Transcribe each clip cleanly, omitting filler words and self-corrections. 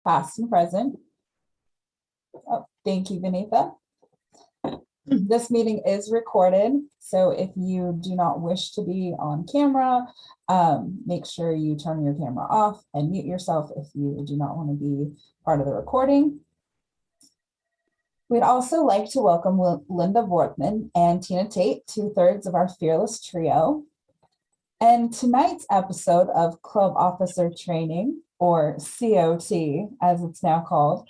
past and present. Oh, thank you, Vinitha. This meeting is recorded, so if you do not wish to be on camera, make sure you turn your camera off and mute yourself if you do not want to be part of the recording. We'd also like to welcome Linda Vortman and Tina Tate, 2/3 of our fearless trio. And tonight's episode of Club Officer Training, or COT as it's now called,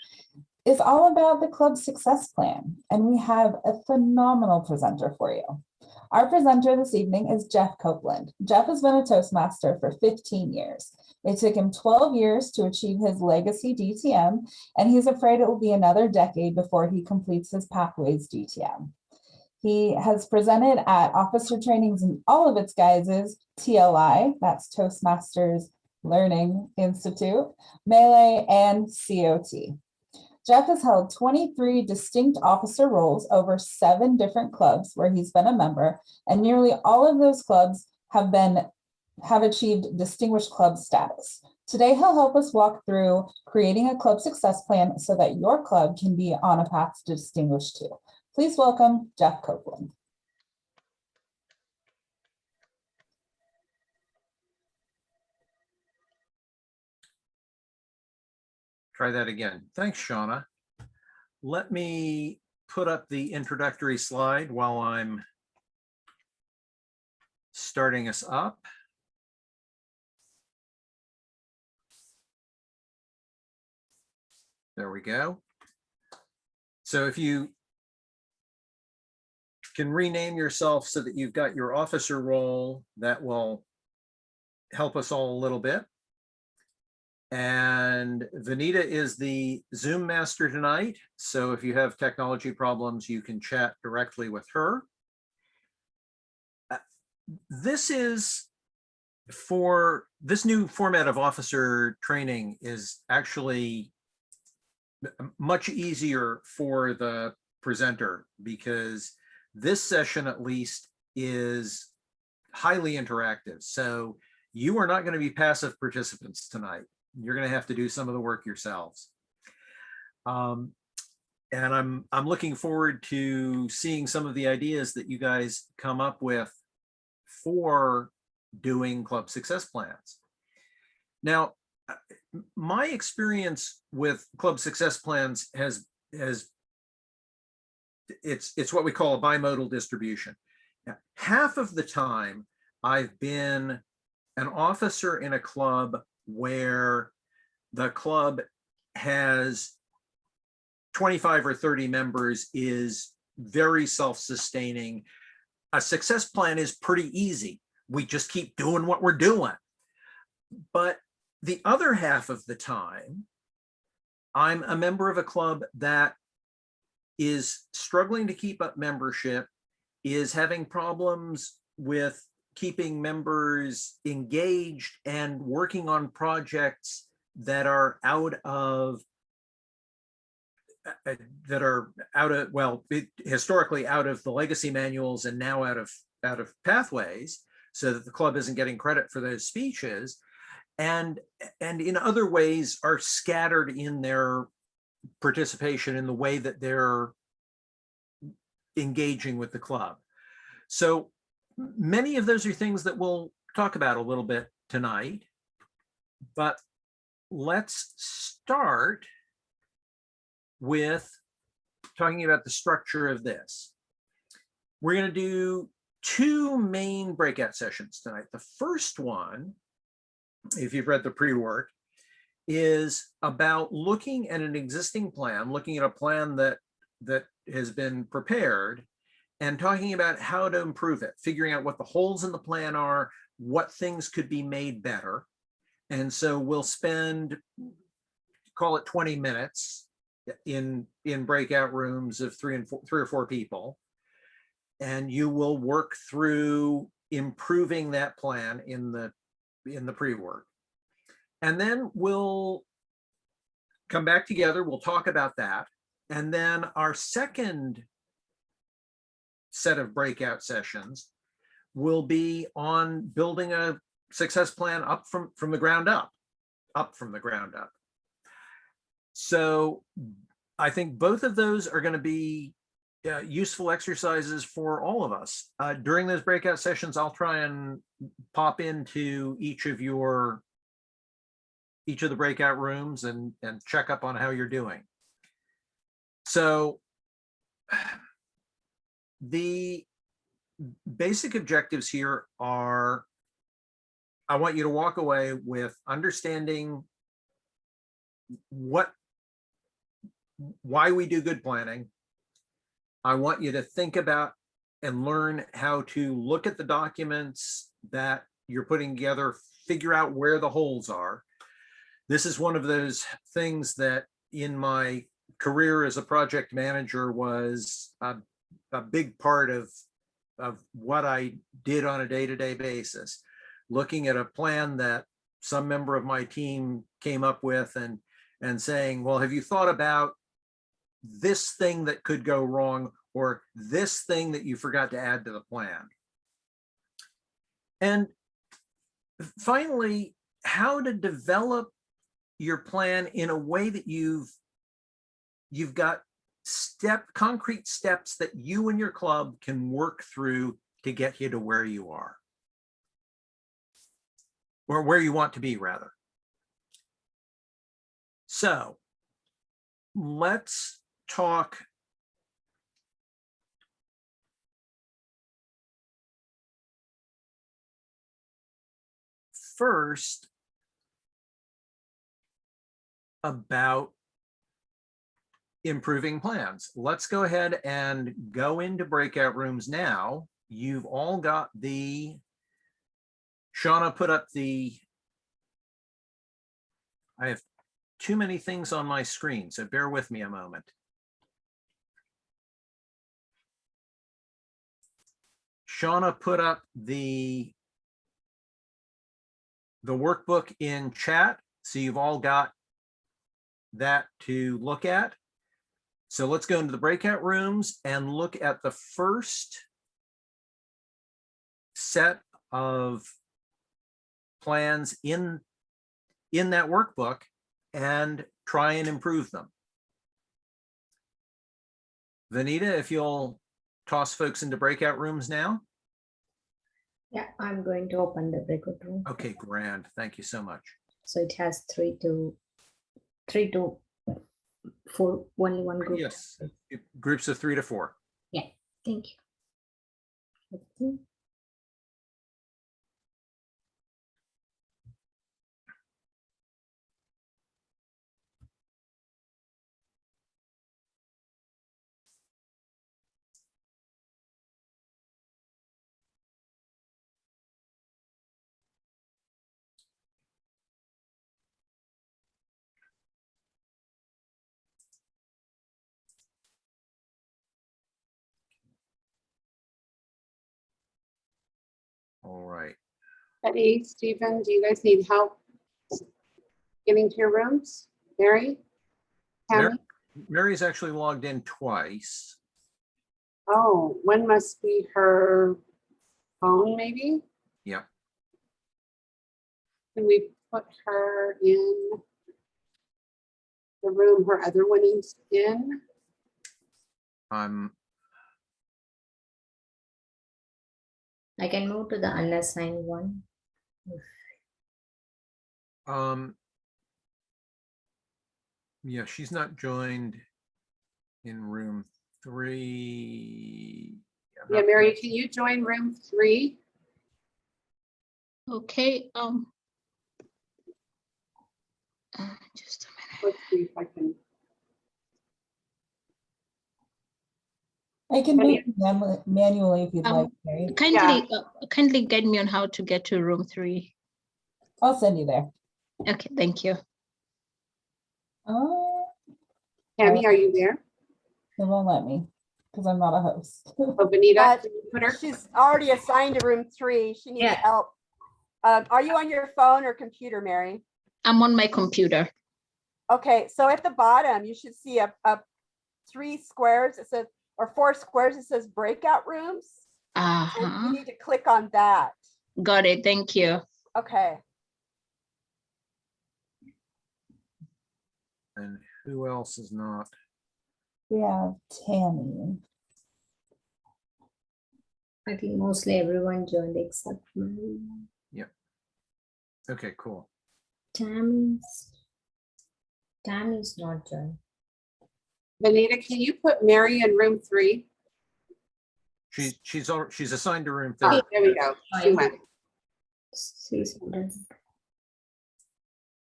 is all about the club success plan. And we have a phenomenal presenter for you. Our presenter this evening is Jeff Copeland. Jeff has been a Toastmaster for 15 years. It took him 12 years to achieve his legacy DTM, and he's afraid it will be another decade before he completes his Pathways DTM. He has presented at officer trainings in all of its guises, TLI, that's Toastmasters Learning Institute, Melee, and COT. Jeff has held 23 distinct officer roles over 7 different clubs where he's been a member, and nearly all of those clubs have achieved distinguished club status. Today, he'll help us walk through creating a club success plan so that your club can be on a path to distinguished too. Please welcome Jeff Copeland. Try that again. Thanks, Shauna. Let me put up the introductory slide while I'm starting us up. There we go. So if you can rename yourself so that you've got your officer role, that will help us all a little bit. And Vanita is the Zoom master tonight. So if you have technology problems, you can chat directly with her. This new format of officer training is actually much easier for the presenter because this session at least is highly interactive. So you are not going to be passive participants tonight. You're going to have to do some of the work yourselves. And I'm looking forward to seeing some of the ideas that you guys come up with for doing club success plans. Now, my experience with club success plans it's what we call a bimodal distribution. Now, half of the time I've been an officer in a club where the club has 25 or 30 members, is very self-sustaining. A success plan is pretty easy. We just keep doing what we're doing. But the other half of the time, I'm a member of a club that is struggling to keep up membership, is having problems with keeping members engaged and working on projects that are historically out of the legacy manuals and now out of Pathways, so that the club isn't getting credit for those speeches, and in other ways are scattered in their participation in the way that they're engaging with the club. So many of those are things that we'll talk about a little bit tonight, but let's start with talking about the structure of this. We're going to do 2 main breakout sessions tonight. The first one, if you've read the pre-work, is about looking at an existing plan, looking at a plan that has been prepared, and talking about how to improve it, figuring out what the holes in the plan are, what things could be made better. And so we'll spend, call it 20 minutes in breakout rooms of 3 or 4 people. And you will work through improving that plan in the pre-work. And then we'll come back together, we'll talk about that. And then our second set of breakout sessions will be on building a success plan from the ground up. So I think both of those are going to be useful exercises for all of us. During those breakout sessions, I'll try and pop into each of the breakout rooms and check up on how you're doing. So the basic objectives here are, I want you to walk away with understanding why we do good planning. I want you to think about and learn how to look at the documents that you're putting together, figure out where the holes are. This is one of those things that in my career as a project manager was a big part of what I did on a day-to-day basis, looking at a plan that some member of my team came up with and saying, well, have you thought about this thing that could go wrong, or this thing that you forgot to add to the plan? And finally, how to develop your plan in a way that you've got concrete steps that you and your club can work through to get you to where you are, or where you want to be, rather. So let's talk first about improving plans. Let's go ahead and go into breakout rooms now. You've all got Shauna put up I have too many things on my screen, so bear with me a moment. Shauna put up the workbook in chat, so you've all got that to look at. So let's go into the breakout rooms and look at the first set of plans in that workbook and try and improve them. Vanita, if you'll toss folks into breakout rooms now. Yeah, I'm going to open the breakout room. Okay, grand. Thank you so much. So it has 3 to 4, only one group. Yes, groups of 3 to 4. Yeah, thank you. Let's see. All right. Betty, Stephen, do you guys need help getting to your rooms? Mary? Tammy? Mary's actually logged in twice. Oh, one must be her phone, maybe? Yep. Can we put her in the room her other one is in? I can move to the unassigned one. Yeah, she's not joined in room 3. Yeah, Mary, can you join room 3? Okay, just a minute. Let's see if I can. I can do it manually if you'd like, Mary. Kindly guide me on how to get to room 3. I'll send you there. Okay, thank you. Tammy, are you there? It won't let me because I'm not a host. Oh, Vanita, But can you put her? she's already assigned to room 3. She needs Yeah. help. Are you on your phone or computer, Mary? I'm on my computer. Okay, so at the bottom, you should see a 3 squares. It says, or 4 squares. It says breakout rooms. And you need to click on that. Got it, thank you. Okay. And Who else is not? We have Tammy. I think mostly everyone joined except Mary. Okay, cool. Tammy's not joined. Benita, can you put Mary in room 3? She's assigned to room Oh, 3. there we go. She went. She's already.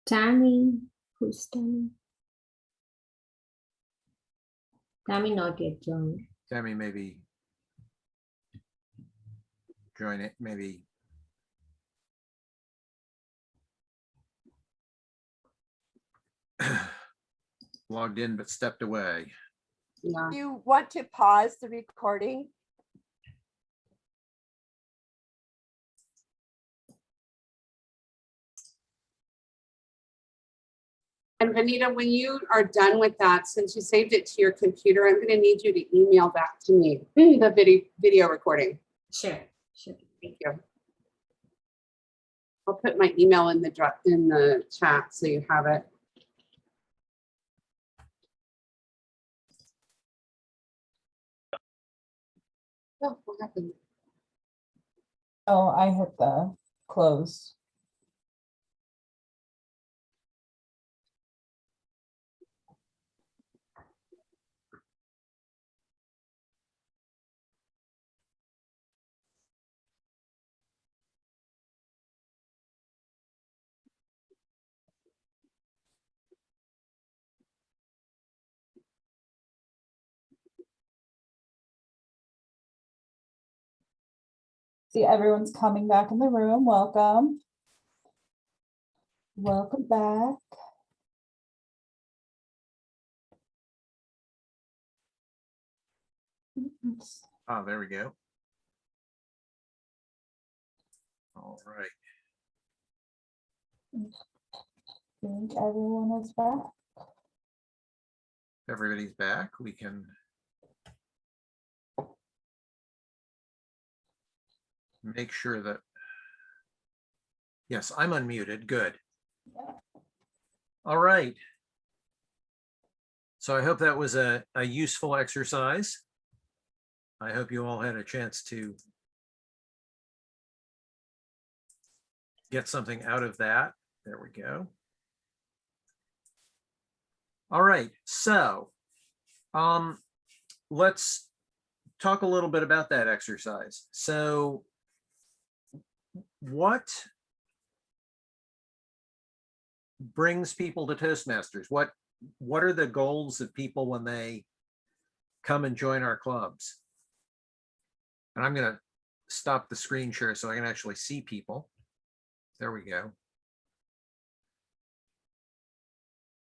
Tammy, who's Tammy? Tammy not yet joined. Tammy, maybe join it, maybe. Logged in but stepped away. Yeah. You want to pause the recording? And Benita, when you are done with that, since you saved it to your computer, I'm going to need you to email back to me the video recording. Sure. Thank you. I'll put my email in the chat so you have it. Oh, what happened? Oh, I hit the close. See, everyone's coming back in the room. Welcome. Welcome back. Oops. Oh, there we go. All right. I think everyone is back. Everybody's back. We can make sure that, yes, I'm unmuted. Good. All right. So I hope that was a useful exercise. I hope you all had a chance to get something out of that. There we go. All right, so let's talk a little bit about that exercise. So what brings people to Toastmasters? What are the goals of people when they come and join our clubs? And I'm going to stop the screen share so I can actually see people. There we go.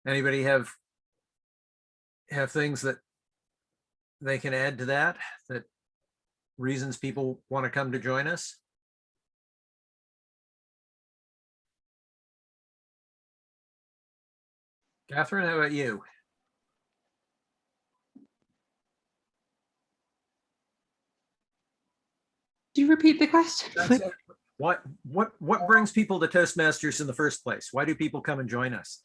Anybody have things that they can add to that reasons people want to come to join us? Catherine, how about you? Do you repeat the question? What brings people to Toastmasters in the first place? Why do people come and join us?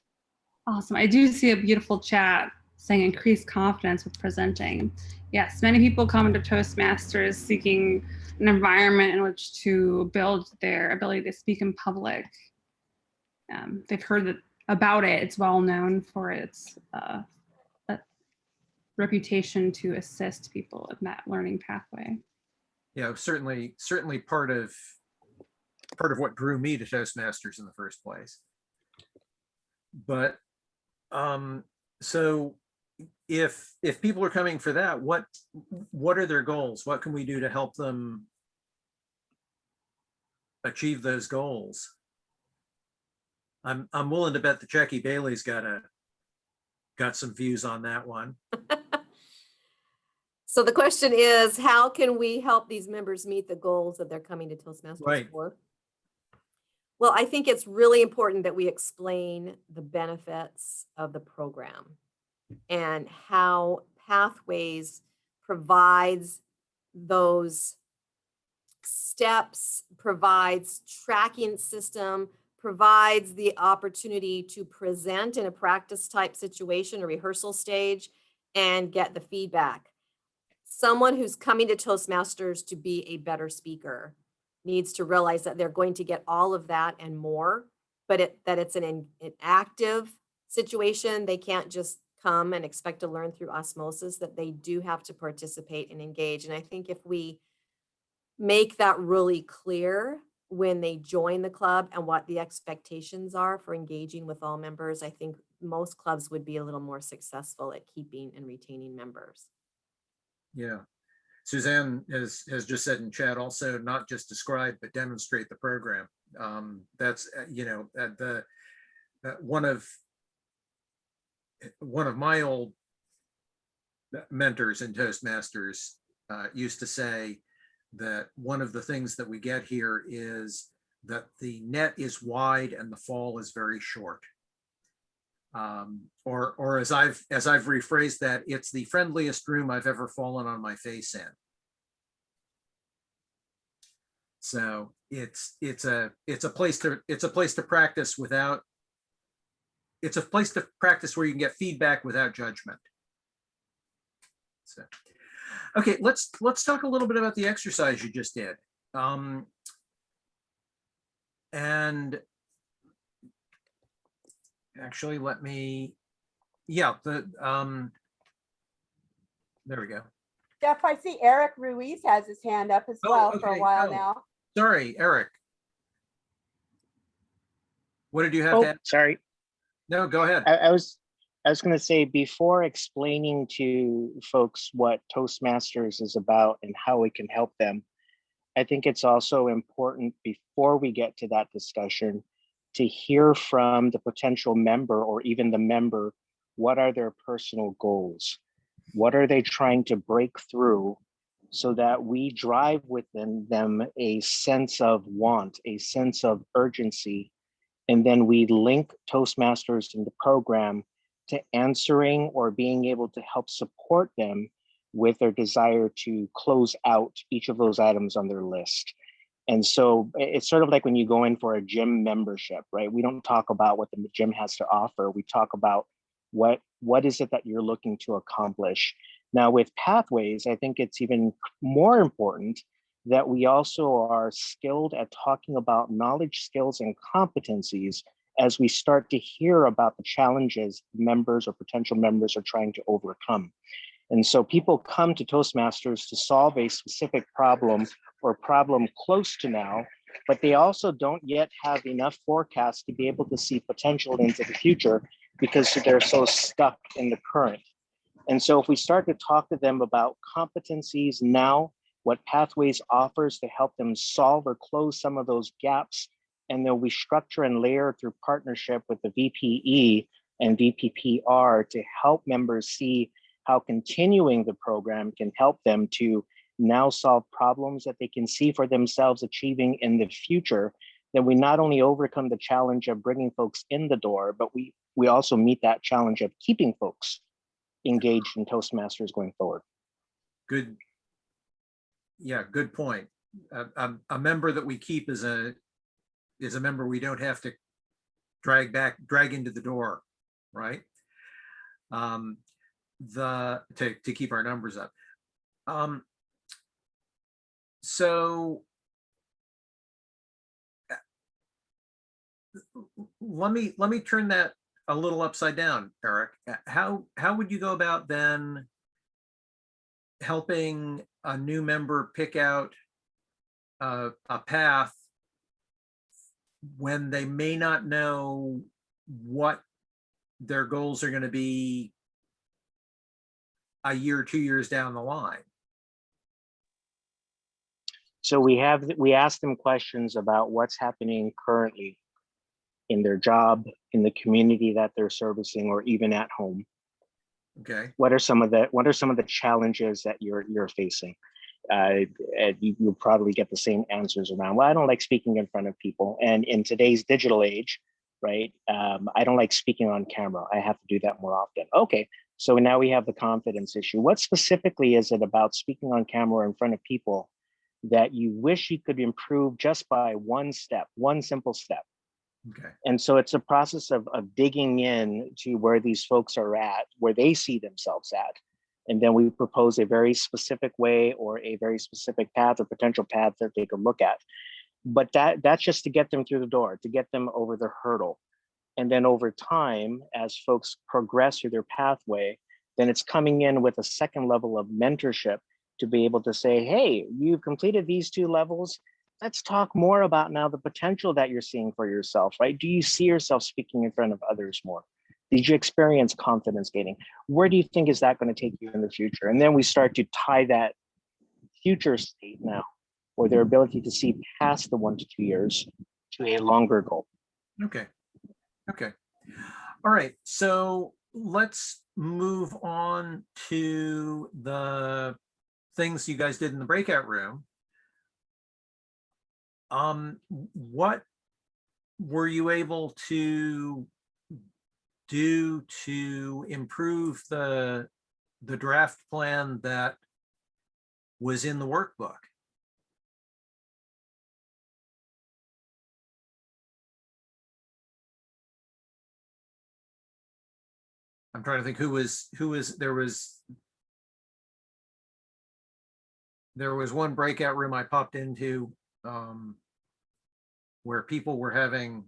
Awesome. I do see a beautiful chat saying increased confidence with presenting. Yes, many people come to Toastmasters seeking an environment in which to build their ability to speak in public. They've heard about it. It's well known for its reputation to assist people in that learning pathway. Yeah, certainly part of what drew me to Toastmasters in the first place. But so if people are coming for that, what are their goals? What can we do to help them achieve those goals? I'm willing to bet the Jackie Bailey's got some views on that one. So the question is, how can we help these members meet the goals that they're coming to Toastmasters for? Well, I think it's really important that we explain the benefits of the program and how Pathways provides those steps, provides tracking system, provides the opportunity to present in a practice type situation, a rehearsal stage, and get the feedback. Someone who's coming to Toastmasters to be a better speaker needs to realize that they're going to get all of that and more, but that it's an active situation. They can't just come and expect to learn through osmosis, that they do have to participate and engage. And I think if we make that really clear when they join the club and what the expectations are for engaging with all members, I think most clubs would be a little more successful at keeping and retaining members. Yeah. Suzanne has just said in chat also, not just describe, but demonstrate the program. That's, you know, one of my old mentors in Toastmasters used to say that one of the things that we get here is that the net is wide and the fall is very short. Or as I've rephrased that, it's the friendliest room I've ever fallen on my face in. So it's a place to practice without. It's a place to practice where you can get feedback without judgment. So, okay, let's talk a little bit about the exercise you just did. And actually, let me, yeah, there we go. Jeff, I see Eric Ruiz has his hand up as well for a while now. Sorry, Eric. What did you have to add? Sorry. No, go ahead. I was going to say, before explaining to folks what Toastmasters is about and how we can help them, I think it's also important, before we get to that discussion, to hear from the potential member or even the member, what are their personal goals? What are they trying to break through, so that we drive within them a sense of want, a sense of urgency, and then we link Toastmasters in the program to answering or being able to help support them with their desire to close out each of those items on their list. And so it's sort of like when you go in for a gym membership, right? We don't talk about what the gym has to offer. We talk about what is it that you're looking to accomplish. Now with Pathways, I think it's even more important that we also are skilled at talking about knowledge, skills, and competencies as we start to hear about the challenges members or potential members are trying to overcome. And so people come to Toastmasters to solve a specific problem or problem close to now, but they also don't yet have enough forecast to be able to see potential into the future because they're so stuck in the current. And so if we start to talk to them about competencies now, what Pathways offers to help them solve or close some of those gaps, and then we structure and layer through partnership with the VPE and VPPR to help members see how continuing the program can help them to now solve problems that they can see for themselves achieving in the future, then we not only overcome the challenge of bringing folks in the door, but we also meet that challenge of keeping folks engaged in Toastmasters going forward. Good. Yeah, good point. A member that we keep is a member we don't have to drag into the door, right? To keep our numbers up. So let me turn that a little upside down, Eric. How would you go about then helping a new member pick out a path when they may not know what their goals are going to be a year, 2 years down the line? So we ask them questions about what's happening currently in their job, in the community that they're servicing, or even at home. Okay. What are some of the challenges that you're facing? You'll probably get the same answers around, well, I don't like speaking in front of people. And in today's digital age, right, I don't like speaking on camera. I have to do that more often. Okay, so now we have the confidence issue. What specifically is it about speaking on camera in front of people that you wish you could improve just by one step, one simple step? Okay. And so it's a process of digging in to where these folks are at, where they see themselves at. And then we propose a very specific way or a very specific path or potential path that they could look at. But that's just to get them through the door, to get them over the hurdle. And then over time, as folks progress through their pathway, then it's coming in with a second level of mentorship to be able to say, hey, you've completed these 2 levels. Let's talk more about now the potential that you're seeing for yourself, right? Do you see yourself speaking in front of others more? Did you experience confidence gaining? Where do you think is that going to take you in the future? And then we start to tie that future state now, or their ability to see past the 1 to 2 years to a longer goal. Okay. Okay. All right. So let's move on to the things you guys did in the breakout room. What were you able to do to improve the draft plan that was in the workbook? I'm trying to think who was there was one breakout room I popped into where people were having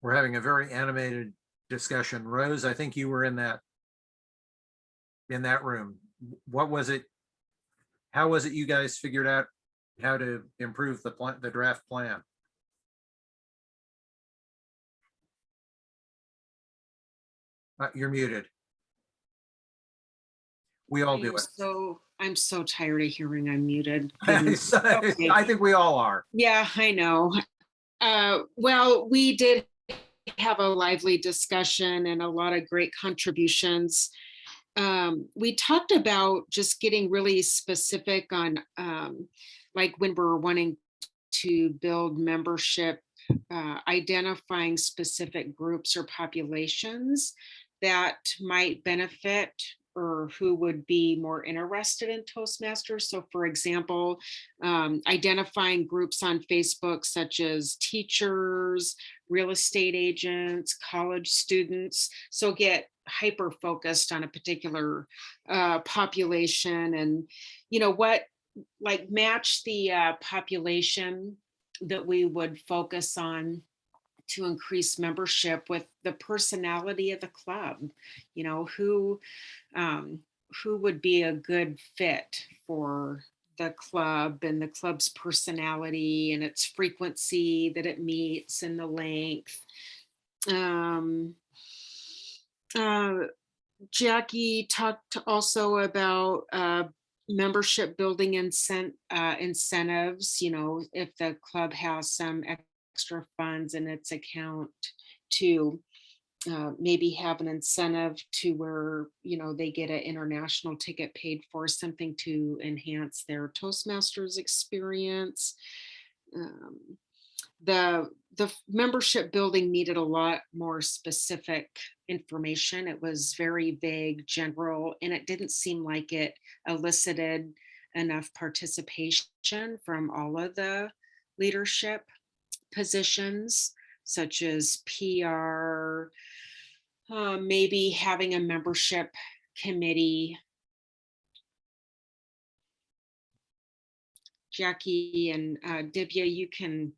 a very animated discussion. Rose, I think you were in that room. What was it? How was it you guys figured out how to improve the draft plan? You're muted. We all do it. So I'm so tired of hearing I'm muted. I think we all are. Yeah, I know. Well, we did have a lively discussion and a lot of great contributions. We talked about just getting really specific on like when we're wanting to build membership, identifying specific groups or populations that might benefit or who would be more interested in Toastmasters. So for example, identifying groups on Facebook such as teachers, real estate agents, college students. So get hyper focused on a particular population and, you know, what, like match the population that we would focus on to increase membership with the personality of the club. You know, who would be a good fit for the club and the club's personality and its frequency that it meets and the length. Jackie talked also about membership building incentives, you know, if the club has some extra funds in its account to maybe have an incentive to where, you know, they get an international ticket paid for, something to enhance their Toastmasters experience. The membership building needed a lot more specific information. It was very vague, general, and it didn't seem like it elicited enough participation from all of the leadership positions, such as PR, maybe having a membership committee. Jackie and Divya, you can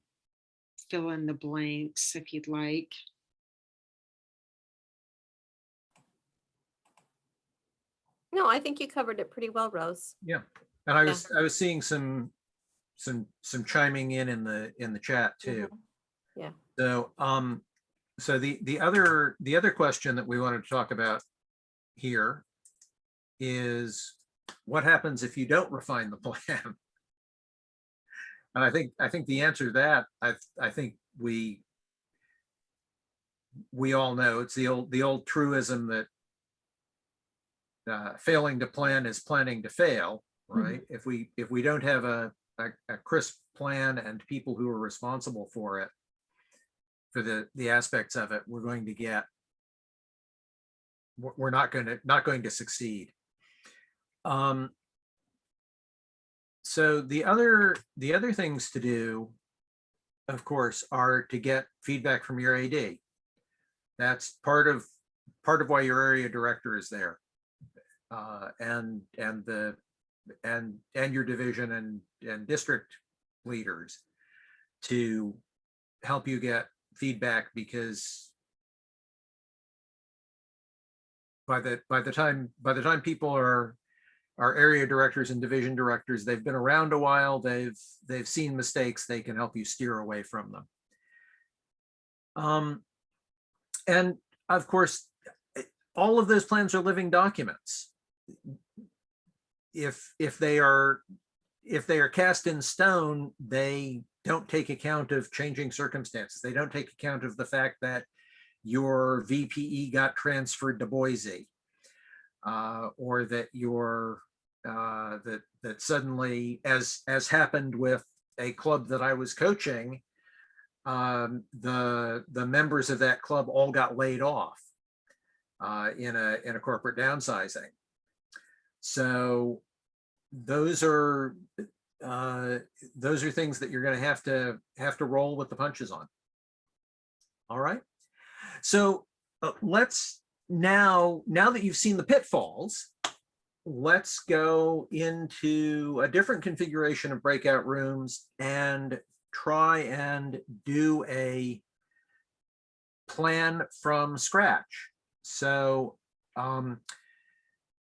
fill in the blanks if you'd like. No, I think you covered it pretty well, Rose. Yeah, and I was seeing some chiming in the chat too. Mm-hmm. Yeah. So so the other question that we wanted to talk about here is what happens if you don't refine the plan? And I think the answer to that, I think we all know it's the old truism that failing to plan is planning to fail, right? Mm-hmm. If we don't have a crisp plan and people who are responsible for it, for the aspects of it, we're not going to succeed. So the other things to do of course, are to get feedback from your AD. That's part of why your area director is there, and your division and district leaders to help you get feedback, because by the time people are area directors and division directors, they've been around a while, they've seen mistakes, they can help you steer away from them. And of course, all of those plans are living documents. If they are cast in stone, they don't take account of changing circumstances. They don't take account of the fact that your VPE got transferred to Boise, or that that suddenly, as happened with a club that I was coaching, the members of that club all got laid off in a corporate downsizing. So those are things that you're going to have to roll with the punches on. All right. So let's now that you've seen the pitfalls, let's go into a different configuration of breakout rooms and try and do a plan from scratch. So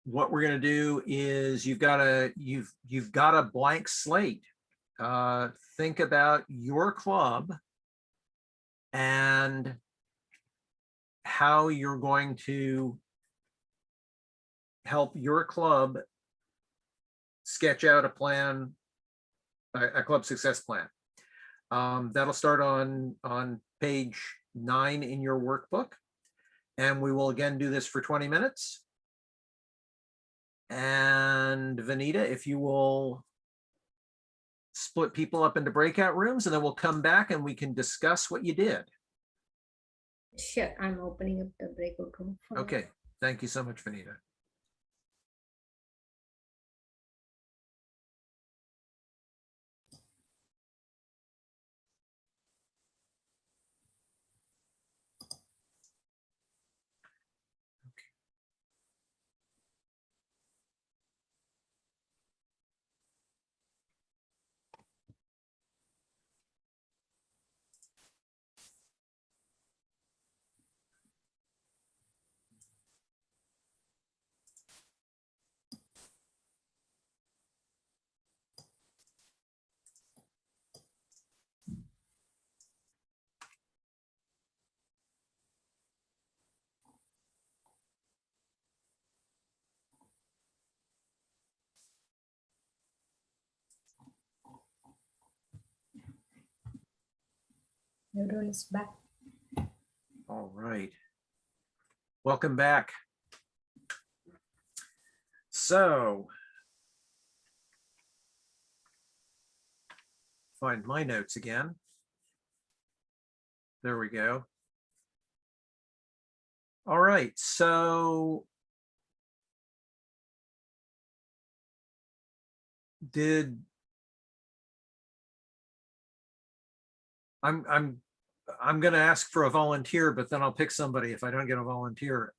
what we're going to do is you've got a blank slate. Think about your club and how you're going to help your club sketch out a plan, a club success plan. That'll start on page 9 in your workbook. And we will again do this for 20 minutes. And Vanita, if you will split people up into breakout rooms, and then we'll come back and we can discuss what you did. Sure, I'm opening up the breakout room. Okay, thank you so much, Vanita. Everyone is back. All right. Welcome back. So, find my notes again. There we go. All right, so I'm going to ask for a volunteer, but then I'll pick somebody if I don't get a volunteer.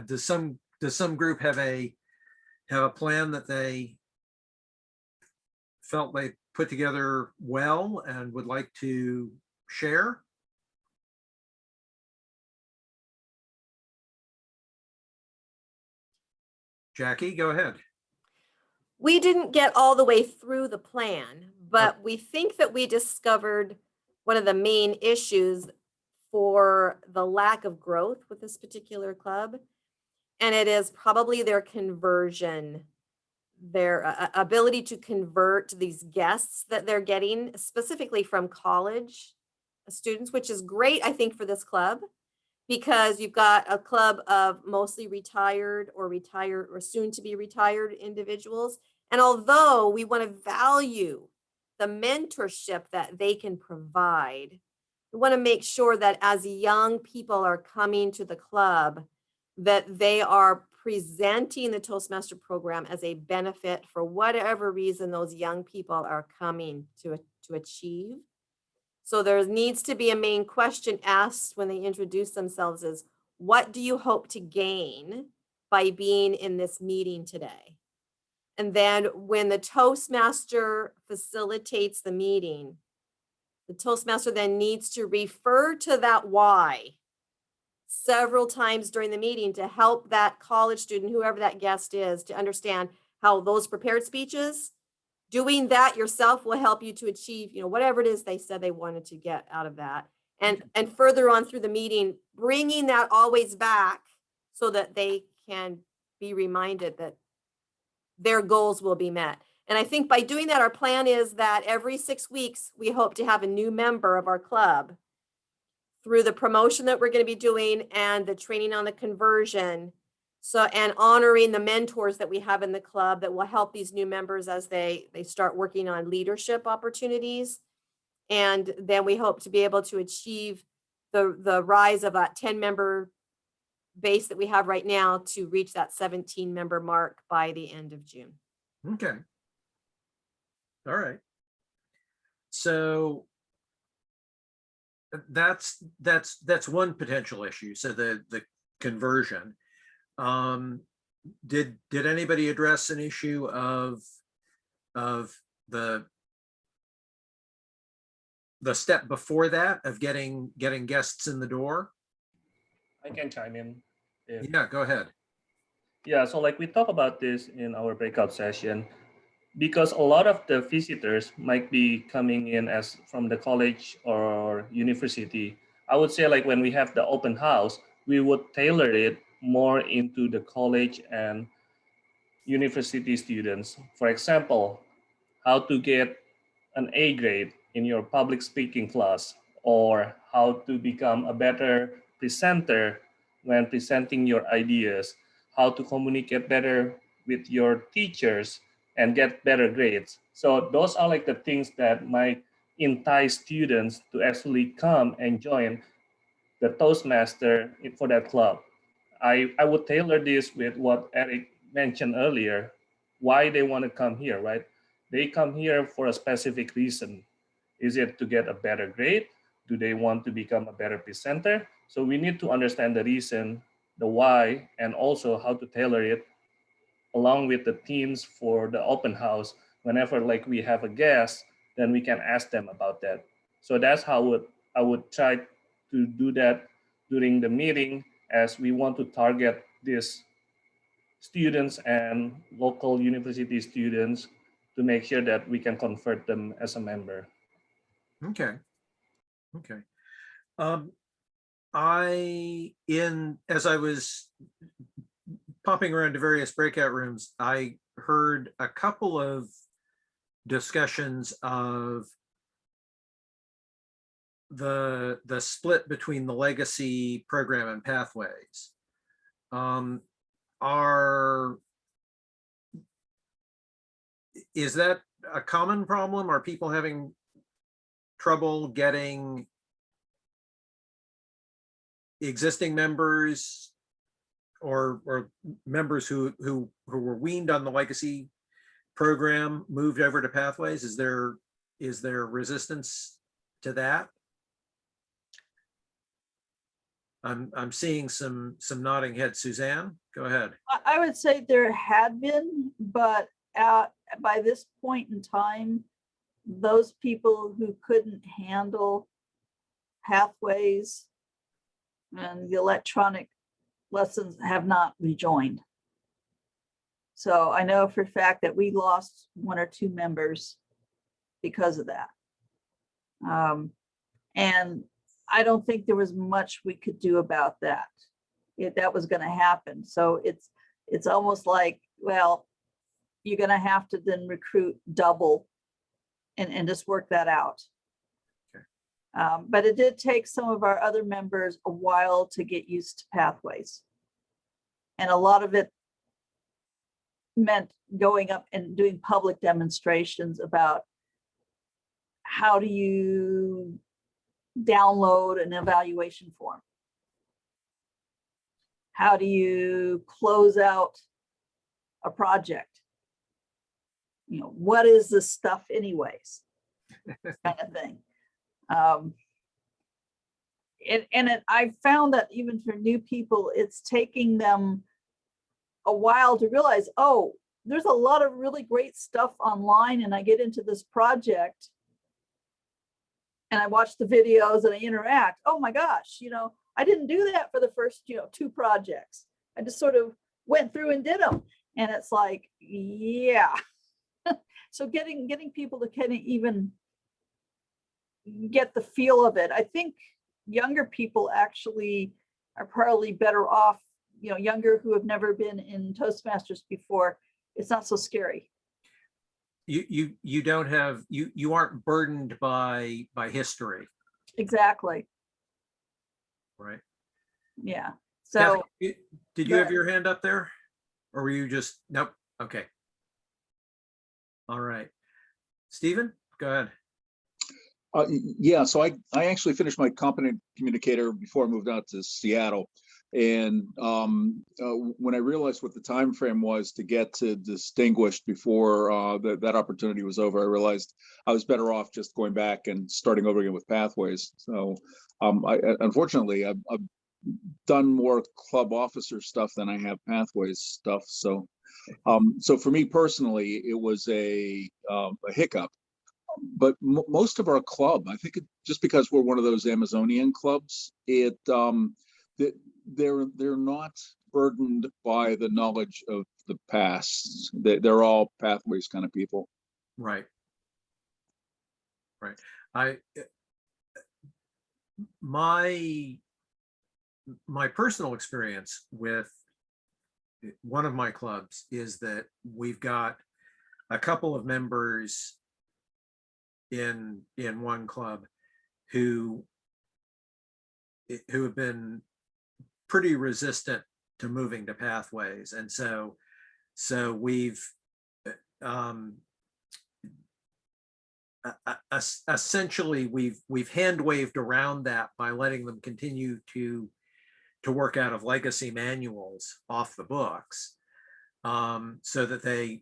Does some group have a plan that they felt they put together well and would like to share? Jackie, go ahead. We didn't get all the way through the plan, but we think that we discovered one of the main issues for the lack of growth with this particular club. And it is probably their conversion, their ability to convert these guests that they're getting, specifically from college students, which is great, I think, for this club, because you've got a club of mostly retired or soon to be retired individuals. And although we want to value the mentorship that they can provide, we want to make sure that as young people are coming to the club, that they are presenting the Toastmaster program as a benefit for whatever reason those young people are coming to achieve. So there needs to be a main question asked when they introduce themselves is, what do you hope to gain by being in this meeting today? And then when the Toastmaster facilitates the meeting, the Toastmaster then needs to refer to that why several times during the meeting to help that college student, whoever that guest is, to understand how those prepared speeches, doing that yourself will help you to achieve, whatever it is they said they wanted to get out of that. And further on through the meeting, bringing that always back so that they can be reminded that their goals will be met. And I think by doing that, our plan is that every 6 weeks, we hope to have a new member of our club through the promotion that we're going to be doing and the training on the conversion. So, and honoring the mentors that we have in the club that will help these new members as they start working on leadership opportunities. And then we hope to be able to achieve the rise of that 10-member base that we have right now to reach that 17-member mark by the end of June. Okay. All right. So that's one potential issue. So the conversion. Did anybody address an issue of the step before that of getting guests in the door? I can chime in. Yeah, go ahead. Yeah, so like we talk about this in our breakout session, because a lot of the visitors might be coming in as from the college or university. I would say like when we have the open house, we would tailor it more into the college and university students. For example, how to get an A grade in your public speaking class, or how to become a better presenter when presenting your ideas, how to communicate better with your teachers and get better grades. So those are like the things that might entice students to actually come and join the Toastmaster for that club. I would tailor this with what Eric mentioned earlier, why they want to come here, right? They come here for a specific reason. Is it to get a better grade? Do they want to become a better presenter? So we need to understand the reason, the why, and also how to tailor it along with the teams for the open house. Whenever like we have a guest, then we can ask them about that. So that's how I would try to do that during the meeting, as we want to target these students and local university students to make sure that we can convert them as a member. Okay. Okay. As I was popping around to various breakout rooms, I heard a couple of discussions of the split between the legacy program and pathways. Is that a common problem? Are people having trouble getting existing members or members who were weaned on the legacy program moved over to pathways? Is there resistance to that? I'm seeing some nodding heads. Suzanne, go ahead. I would say there had been, but by this point in time, those people who couldn't handle pathways and the electronic lessons have not rejoined. So I know for a fact that we lost 1 or 2 members because of that. And I don't think there was much we could do about that. That was going to happen. So it's almost like, well, you're going to have to then recruit double and just work that out. Okay. But it did take some of our other members a while to get used to pathways. And a lot of it meant going up and doing public demonstrations about how do you download an evaluation form? How do you close out a project? What is this stuff anyways? Kind of thing. I found that even for new people, it's taking them a while to realize, oh, there's a lot of really great stuff online, and I get into this project and I watch the videos and I interact. Oh my gosh, I didn't do that for the first, 2 projects. I just sort of went through and did them. And it's like, yeah. So getting people to kind of even get the feel of it. I think younger people actually are probably better off, younger who have never been in Toastmasters before. It's not so scary. You don't have, you aren't burdened by history. Exactly. Right. Yeah. So did you have your hand up there, or were you just, nope? Okay. All right. Stephen, go ahead. Yeah, so I actually finished my competent communicator before I moved out to Seattle. And when I realized what the time frame was to get to distinguished before that opportunity was over, I realized I was better off just going back and starting over again with Pathways. So unfortunately, I've done more club officer stuff than I have Pathways stuff. So so for me personally, it was a hiccup. But most of our club, I think, just because we're one of those Amazonian clubs, they're not burdened by the knowledge of the past. They're all Pathways kind of people. Right. My personal experience with one of my clubs is that we've got a couple of members in one club who have been pretty resistant to moving to Pathways, and so we've essentially we've hand waved around that by letting them continue to work out of legacy manuals off the books, so that they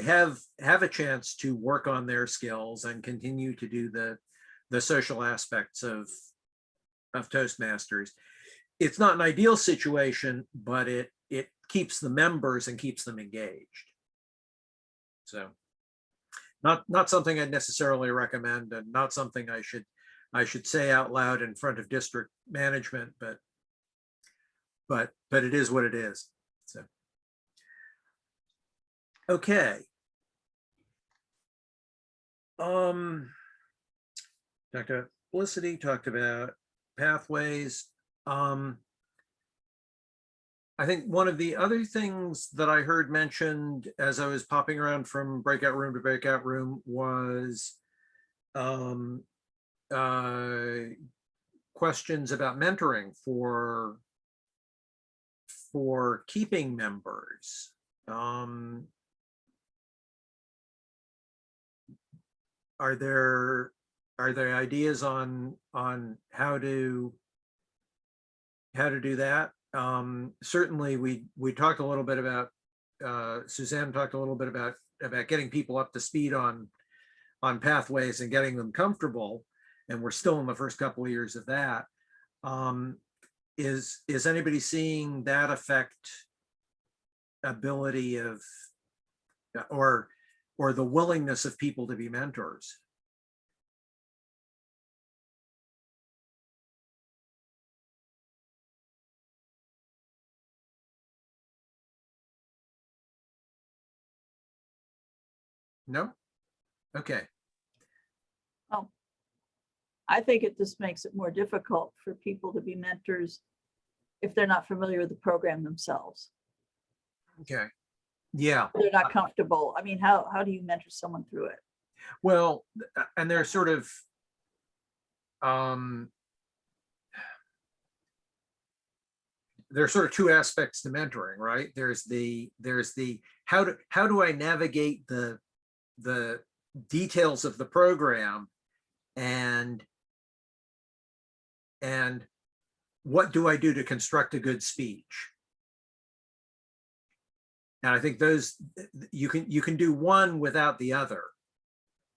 have a chance to work on their skills and continue to do the social aspects of Toastmasters. It's not an ideal situation, but it keeps the members and keeps them engaged. So not something I'd necessarily recommend, and not something I should say out loud in front of district management, but it is what it is. So okay. Talked about Felicity, talked about Pathways. I think one of the other things that I heard mentioned as I was popping around from breakout room to breakout room was questions about mentoring for keeping members. Are there ideas on how to do that? Certainly we talked a little bit about, Suzanne talked a little bit about getting people up to speed on Pathways and getting them comfortable, and we're still in the first couple of years of that. Is anybody seeing that affect ability of or the willingness of people to be mentors? No? Okay. Oh, I think it just makes it more difficult for people to be mentors if they're not familiar with the program themselves. Okay. Yeah. They're not comfortable. I mean, how do you mentor someone through it? Well, and they're sort of there's sort of two aspects to mentoring, right? There's the how do I navigate the details of the program, and what do I do to construct a good speech? And I think those you can do one without the other,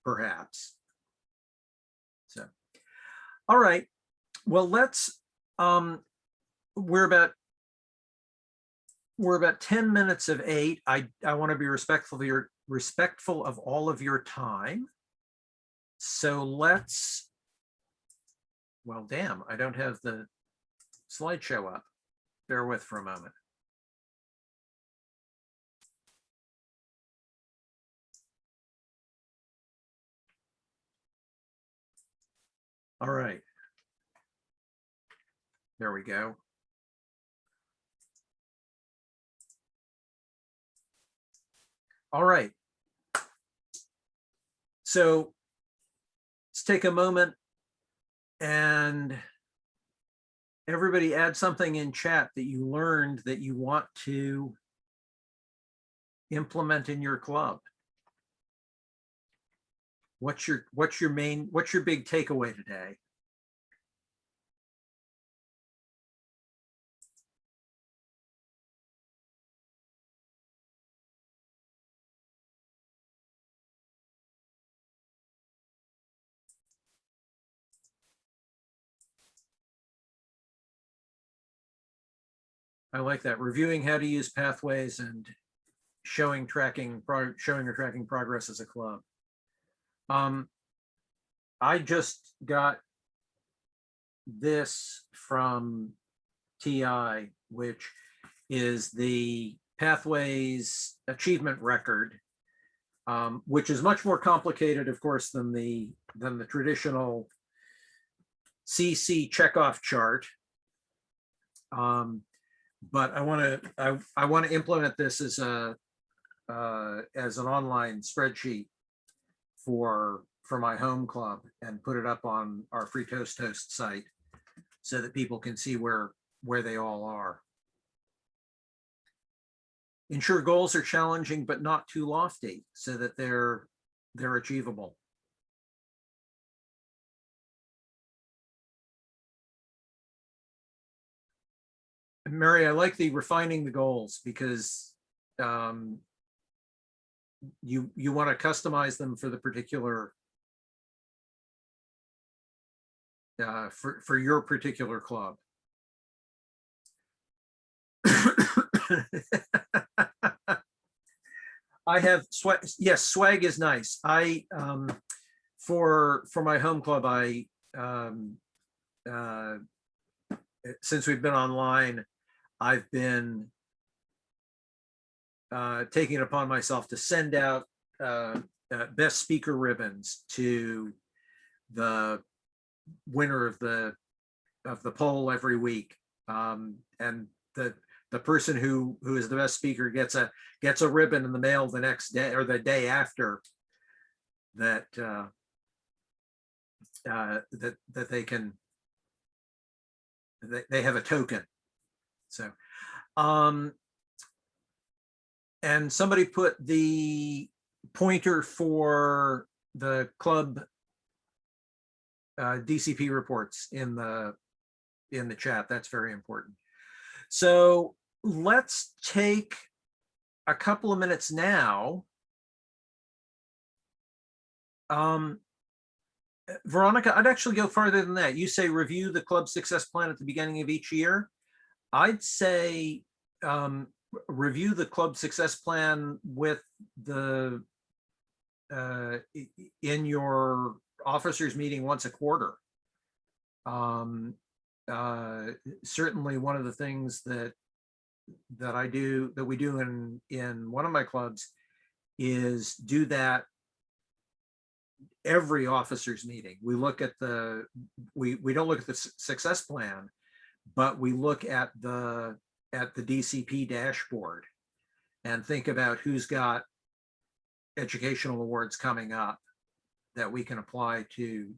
perhaps. So All right. Well, let's, we're about 10 minutes of 8. I want to be respectful of all of your time. So let's, well, damn, I don't have the slideshow up. Bear with for a moment. All right. There we go. All right. So let's take a moment and everybody add something in chat that you learned that you want to implement in your club. What's your big takeaway today? I like that. Reviewing how to use pathways and showing or tracking progress as a club. I just got this from TI, which is the Pathways Achievement Record, which is much more complicated, of course, than the traditional CC checkoff chart. But I want to implement this as an online spreadsheet for my home club and put it up on our Free Toast site so that people can see where they all are. Ensure goals are challenging but not too lofty so that they're achievable. Mary, I like the refining the goals because you want to customize them for the particular for your particular club. I have swag. Yes, swag is nice. I for my home club, I since we've been online, I've been taking it upon myself to send out best speaker ribbons to the winner of the poll every week, and the person who is the best speaker gets a ribbon in the mail the next day or the day after that that they have a token. So and somebody put the pointer for the club DCP reports in the chat. That's very important. So let's take a couple of minutes now. Veronica, I'd actually go farther than that. You say review the club success plan at the beginning of each year. I'd say review the club success plan with the in your officers meeting once a quarter. Certainly one of the things that we do in one of my clubs is do that every officers meeting. We look at we don't look at the success plan, but we look at the DCP dashboard and think about who's got educational awards coming up that we can apply to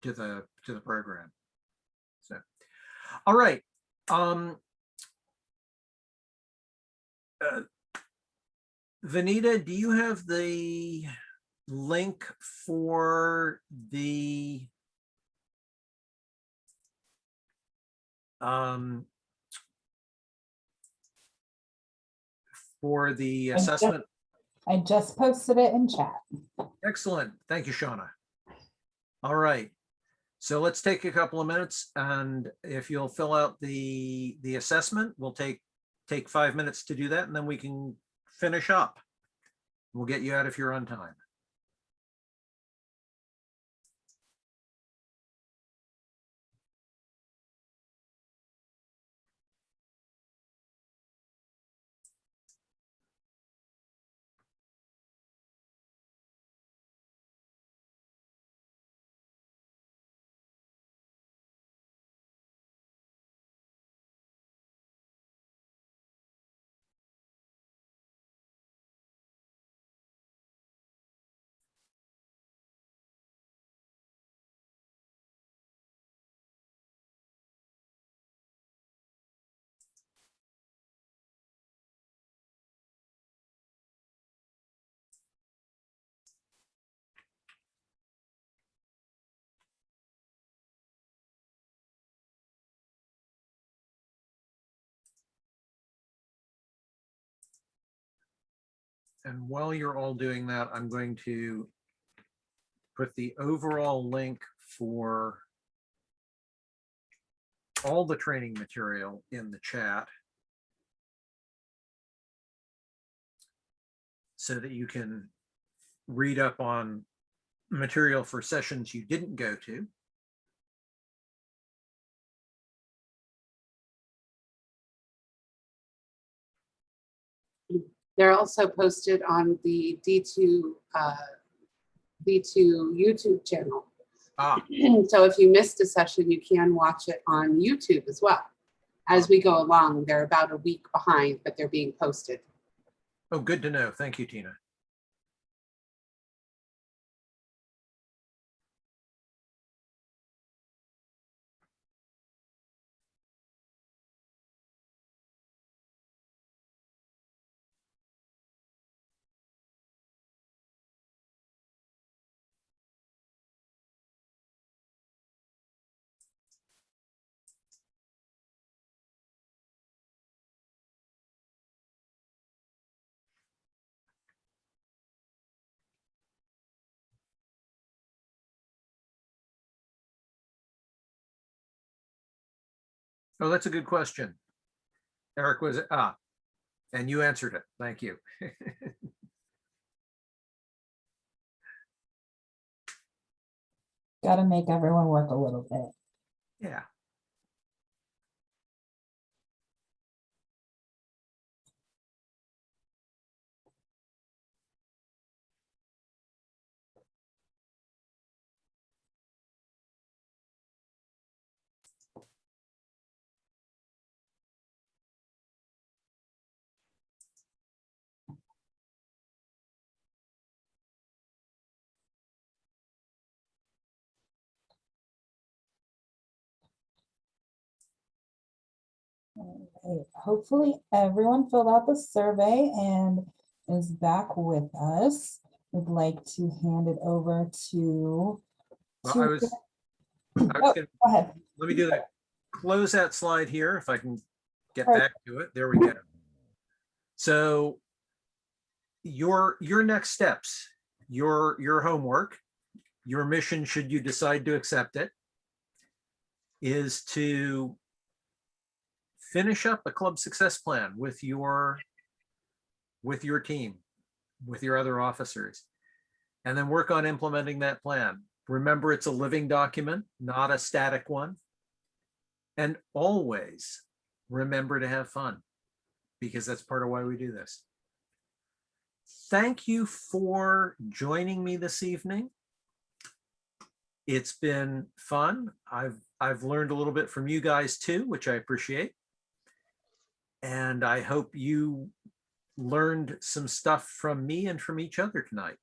the program. So, all right. Vanita, do you have the link for the assessment? I just posted it in chat. Excellent. Thank you, Shauna. All right. So let's take a couple of minutes, and if you'll fill out the assessment, we'll take 5 minutes to do that, and then we can finish up. We'll get you out if you're on time. And while you're all doing that, I'm going to put the overall link for all the training material in the chat so that you can read up on material for sessions you didn't go to. They're also posted on the D2 YouTube channel. So if you missed a session, you can watch it on YouTube as well. As we go along, they're about a week behind, but they're being posted. Oh, good to know. Thank you, Tina. Oh, that's a good question. Eric, was it? And you answered it. Thank you. Got to make everyone work a little bit. Yeah. Right. Hopefully everyone filled out the survey and is back with us. I'd like to hand it over to. Well, I was Oh, gonna, go ahead. let me do the close that slide here if I can get Right. back to it. There we go. So your next steps, your homework, your mission, should you decide to accept it, is to finish up a club success plan with your team, with your other officers, and then work on implementing that plan. Remember, it's a living document, not a static one. And always remember to have fun, because that's part of why we do this. Thank you for joining me this evening. It's been fun. I've learned a little bit from you guys too, which I appreciate. And I hope you learned some stuff from me and from each other tonight.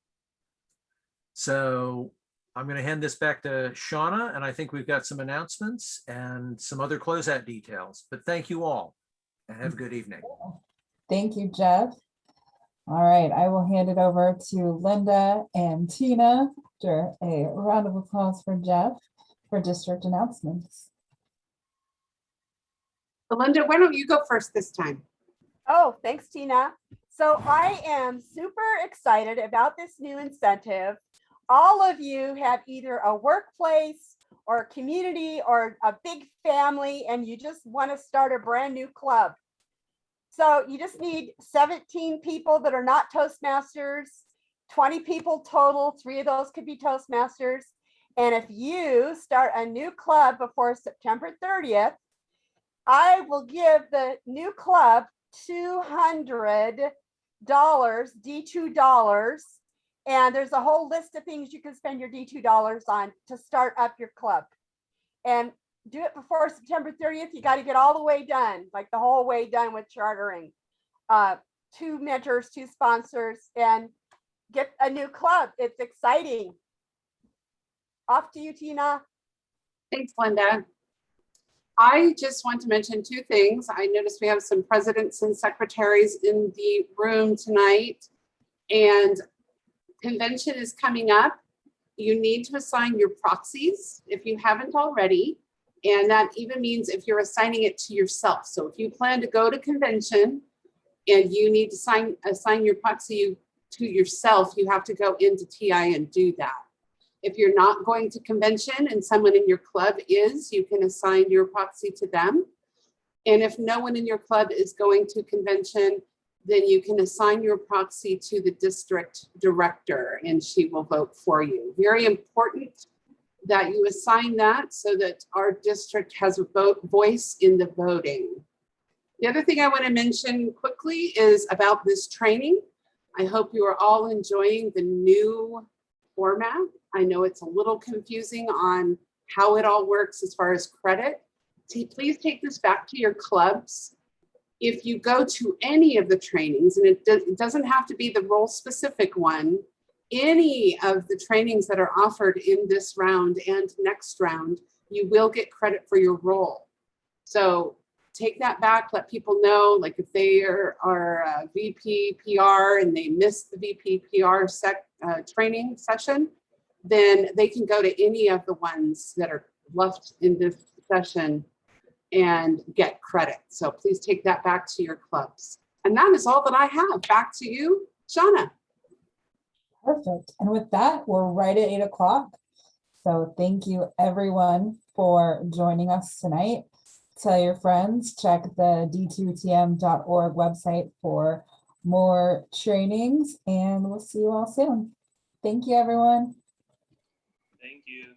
So I'm going to hand this back to Shauna, and I think we've got some announcements and some other closeout details. But thank you all, and have a good evening. Thank you, Jeff. All right, I will hand it over to Linda and Tina. After a round of applause for Jeff for district announcements. Belinda, why don't you go first this time? Oh, thanks, Tina. So I am super excited about this new incentive. All of you have either a workplace or a community or a big family and you just want to start a brand new club. So you just need 17 people that are not Toastmasters, 20 people total, 3 of those could be Toastmasters. And if you start a new club before September 30th, I will give the new club $200, D2. And there's a whole list of things you can spend your D2 on to start up your club. And do it before September 30th. You got to get all the way done, like the whole way done with chartering. 2 mentors, 2 sponsors, and get a new club. It's exciting. Off to you, Tina. Thanks, Linda. I just want to mention 2 things. I noticed we have some presidents and secretaries in the room tonight, and convention is coming up. You need to assign your proxies if you haven't already. And that even means if you're assigning it to yourself. So if you plan to go to convention and you need to assign your proxy to yourself, you have to go into TI and do that. If you're not going to convention and someone in your club is, you can assign your proxy to them. And if no one in your club is going to convention, then you can assign your proxy to the district director and she will vote for you. Very important that you assign that so that our district has a voice in the voting. The other thing I want to mention quickly is about this training. I hope you are all enjoying the new format. I know it's a little confusing on how it all works as far as credit. Please take this back to your clubs. If you go to any of the trainings, and it doesn't have to be the role specific one, any of the trainings that are offered in this round and next round, you will get credit for your role. So take that back, let people know, like if they are a VP PR and they missed the VP PR training session, then they can go to any of the ones that are left in this session and get credit. So please take that back to your clubs. And that is all that I have. Back to you, Shauna. Perfect. And with that, we're right at 8 o'clock. So thank you everyone for joining us tonight. Tell your friends, check the d2tm.org website for more trainings, and we'll see you all soon. Thank you, everyone. Thank you.